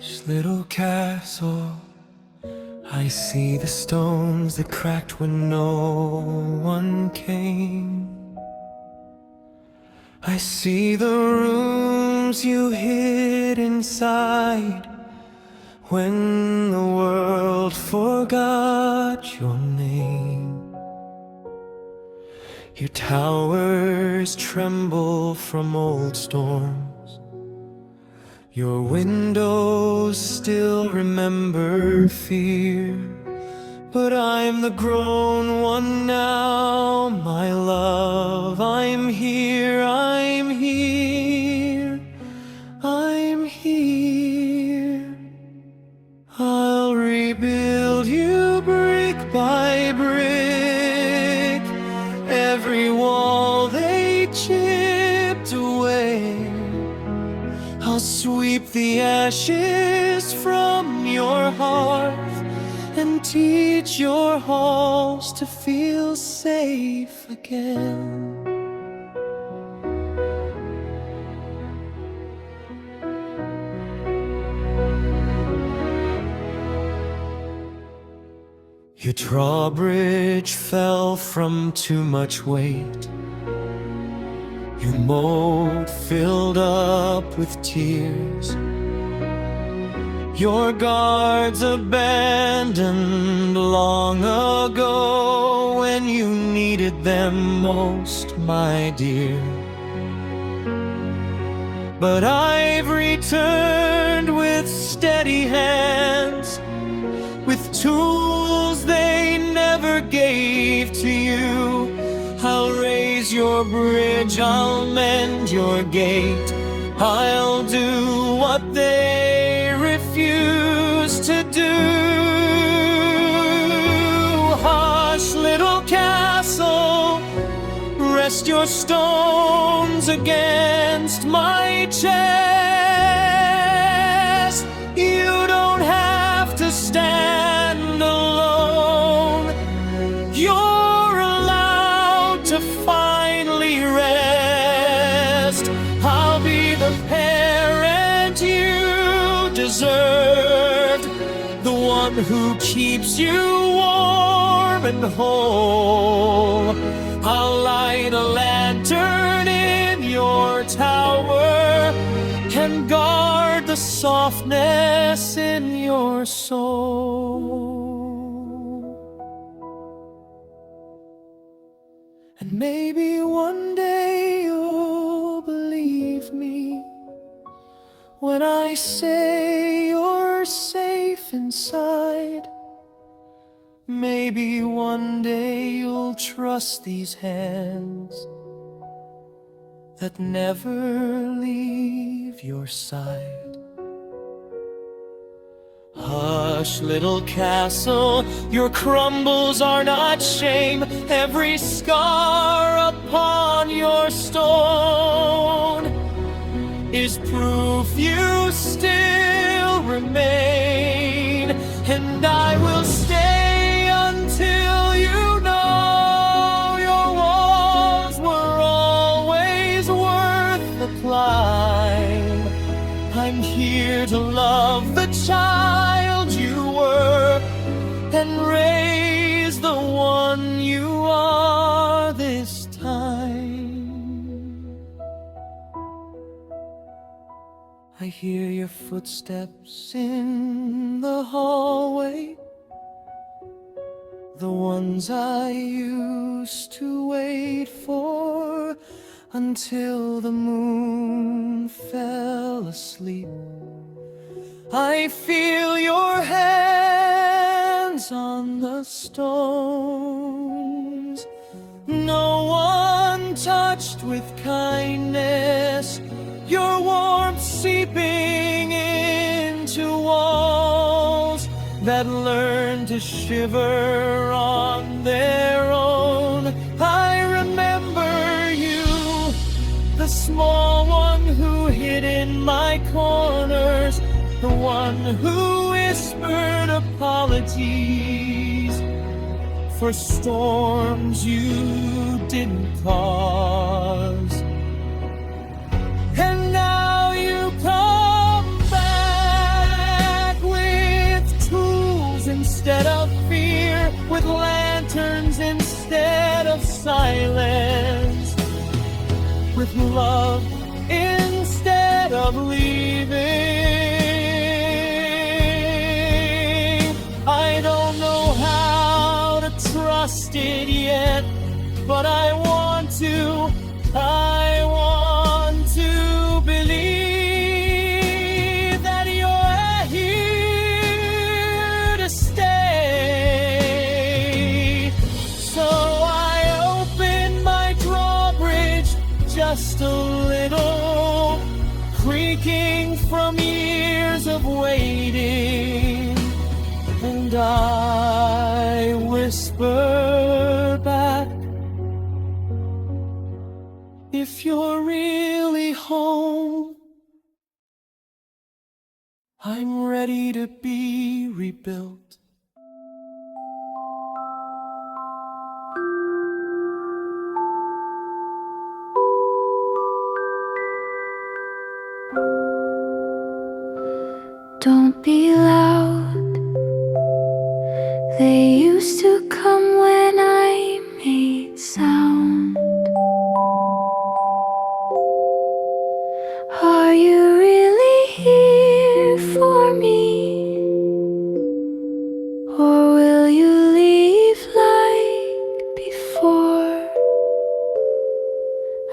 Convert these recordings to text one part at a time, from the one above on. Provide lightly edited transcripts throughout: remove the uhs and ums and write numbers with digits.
Hush, little castle, I see the stones that cracked when no one came. I see the rooms you hid inside when the world forgot your name. Your towers tremble from old storms. Your windows still remember fear. But I'm the grown one now, my love. I'm here, I'm here, I'm here. I'll rebuild you brick by brick, every wall they chipped away. I'll sweep the ashes from your heart and teach your halls to feel safe again. Your drawbridge fell from too much weight. Your moat filled up with tears. Your guards abandoned long ago when you needed them most, my dear. But I've returned with steady hands, with tools they never gave to you. I'll raise your bridge, I'll mend your gate, I'll do what they refuse to do. Hush, little castle, rest your stones against my chest. You don't have to stand alone. You're allowed to finally rest. I'll be the parent you deserved, the one who keeps you warm and whole. I'll light a lantern in your tower and guard the softness in your soul. And maybe one day you'll believe me when I say you're safe inside. Maybe one day you'll trust these hands that never leave your side. Hush, little castle, your crumbles are not shame. Every scar upon your stone is proof you still remain. And I will stay until you know your walls were always worth the climb. I'm here to love the child you were and raise the one you are this time. I hear your footsteps in the hallway, the ones I used to wait for until the moon fell asleep. I feel your hands on the stones, no one touched with kindness, your warmth seeping into walls that learn to shiver on their own. I remember you, the small one who hid in my corners, the one who whispered apologies for storms you didn't cause. And now you come back silence with love instead of leaving. I don't know how to trust it yet, but I want to believe that you're here to stay. So I open my drawbridge just a little, creaking from years of waiting, and I whisper back, if you're really home, I'm ready to be rebuilt. Don't be loud. They used to come when I made sound. Are you really here for me? Or will you leave like before?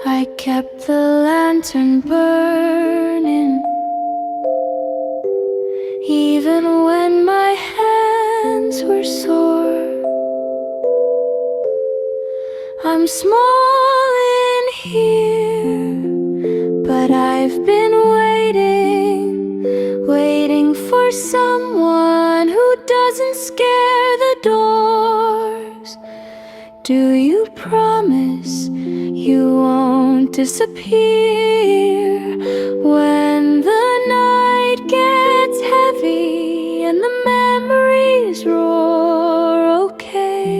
I kept the lantern burning, even when my hands were sore. I'm small in here, but I've been waiting for someone who doesn't scare the doors. Do you promise you won't disappear when the night gets heavy and the memories roar? Okay,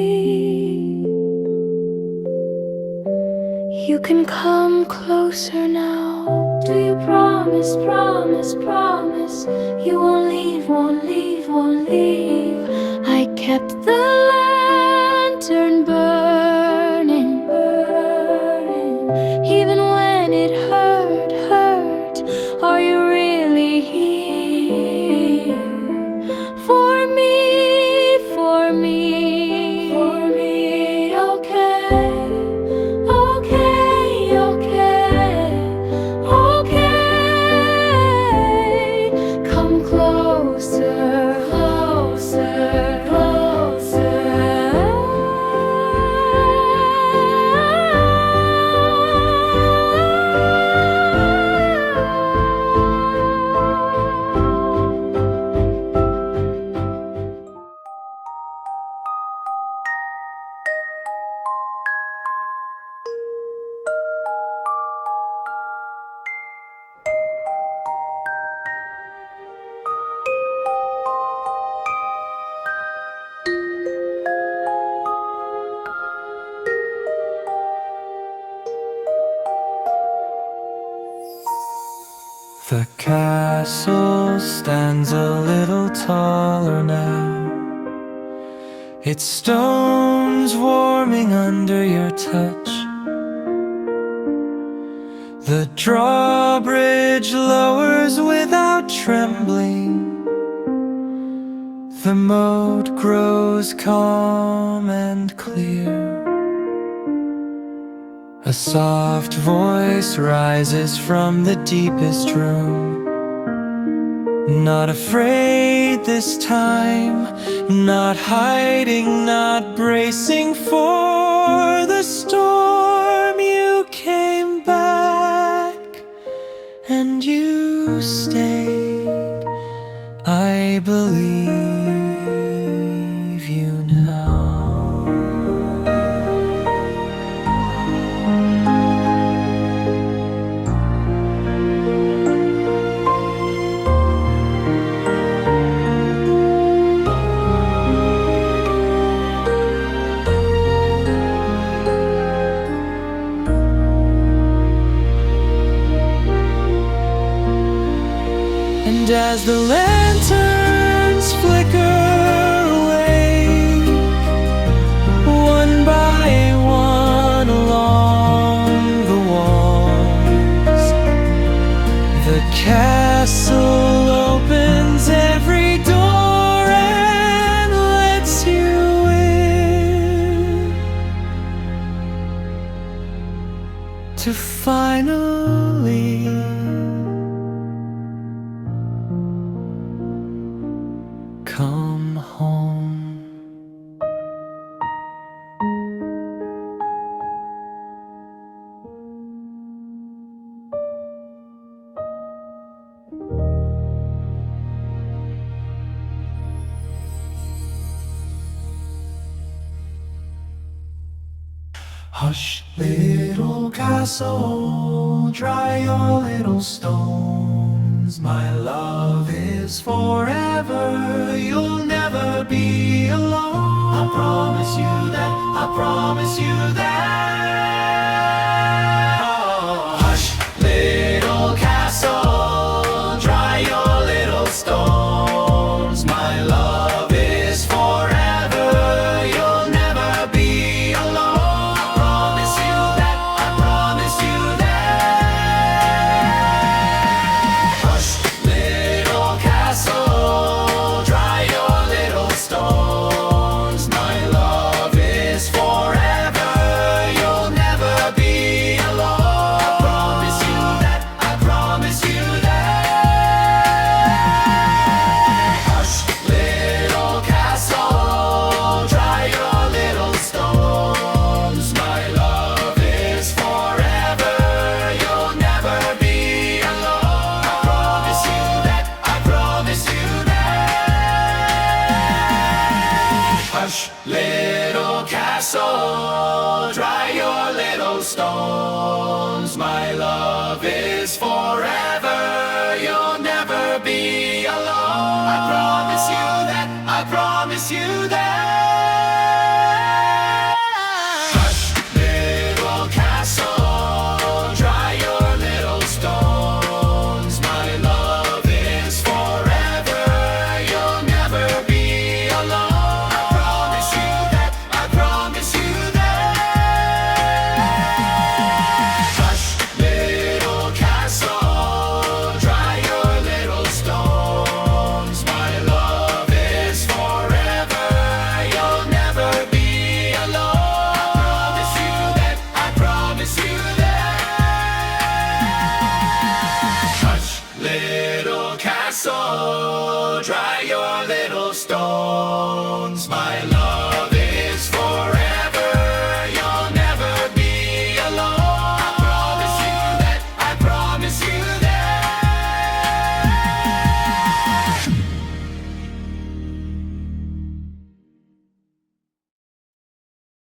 you can come closer now. Do you promise, promise, promise you won't leave, won't leave, won't leave? I kept the lantern burning, burning, even when it hurt, hurt. Are you really here for me, for me, for me? Okay, okay, okay, okay. Come closer, closer, closer. The castle stands a little taller now, its stones warming under your touch. The drawbridge lowers without trembling, the moat grows calm and clear. A soft voice rises from the deepest room, not afraid this time, not hiding, not bracing for the storm. You came back and you stayed. I believe you now. And as the lanterns flicker away, one by one, to finally come home. Hush, little castle, dry your little stones. My love is forever, you'll never be alone. I promise you that, I promise you that. Oh, hush, little castle, dry your little stones. My love is forever, you'll never be alone. Little castle, dry your little stones. My love is forever, you'll never be alone. I promise you that, I promise you that. Hush, little castle, dry your little stones. My love is forever, you'll never be alone. Little castle, dry your little stones. My